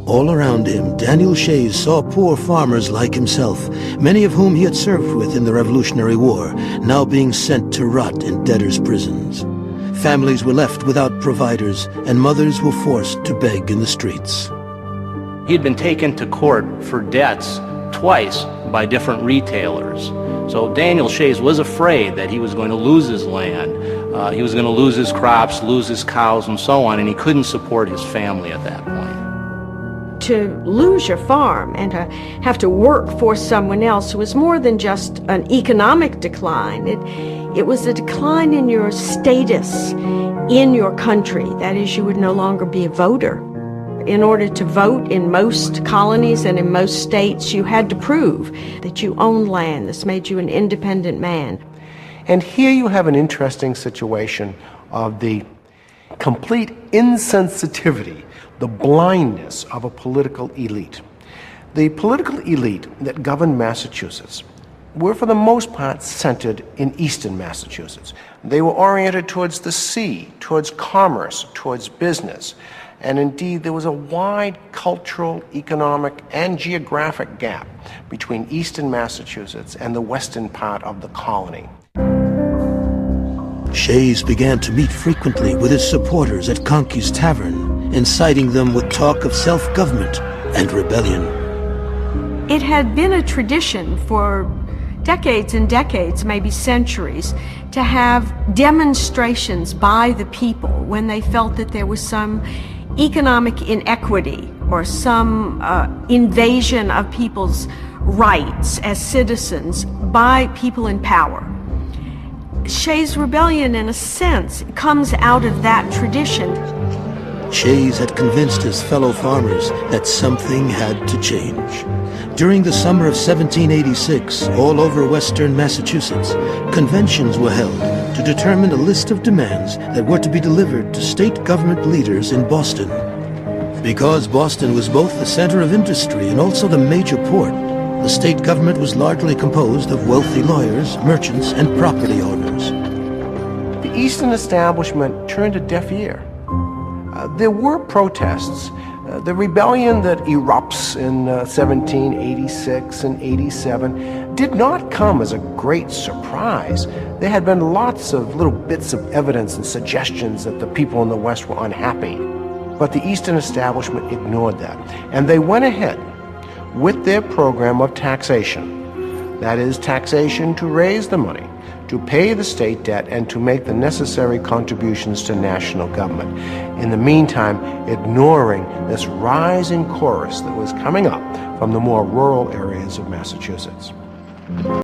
All around him, Daniel Shays saw poor farmers like himself, many of whom he had served with in the Revolutionary War, now being sent to rot in debtors' prisons. Families were left without providers, and mothers were forced to beg in the streets. He had been taken to court for debts twice by different retailers. So Daniel Shays was afraid that he was going to lose his land, he was going to lose his crops, lose his cows, and so on, and he couldn't support his family at that point. To lose your farm and to have to work for someone else was more than just an economic decline. It was a decline in your status in your country. That is, you would no longer be a voter. In order to vote in most colonies and in most states, you had to prove that you owned land. This made you an independent man. And here you have an interesting situation of the complete insensitivity, the blindness of a political elite. The political elite that governed Massachusetts were for the most part centered in eastern Massachusetts. They were oriented towards the sea, towards commerce, towards business. And indeed, there was a wide cultural, economic, and geographic gap between eastern Massachusetts and the western part of the colony. Shays began to meet frequently with his supporters at Conkey's Tavern, inciting them with talk of self-government and rebellion. It had been a tradition for decades and decades, maybe centuries, to have demonstrations by the people when they felt that there was some economic inequity or some invasion of people's rights as citizens by people in power. Shays Rebellion, in a sense, comes out of that tradition. Shays had convinced his fellow farmers that something had to change. During the summer of 1786, all over western Massachusetts, conventions were held to determine a list of demands that were to be delivered to state government leaders in Boston. Because Boston was both the center of industry and also the major port, the state government was largely composed of wealthy lawyers, merchants, and property owners. The Eastern establishment turned a deaf ear. There were protests. The rebellion that erupts in 1786 and 87 did not come as a great surprise. There had been lots of little bits of evidence and suggestions that the people in the West were unhappy. But the Eastern establishment ignored that, and they went ahead with their program of taxation. That is, taxation to raise the money, to pay the state debt, and to make the necessary contributions to national government. In the meantime, ignoring this rising chorus that was coming up from the more rural areas of Massachusetts.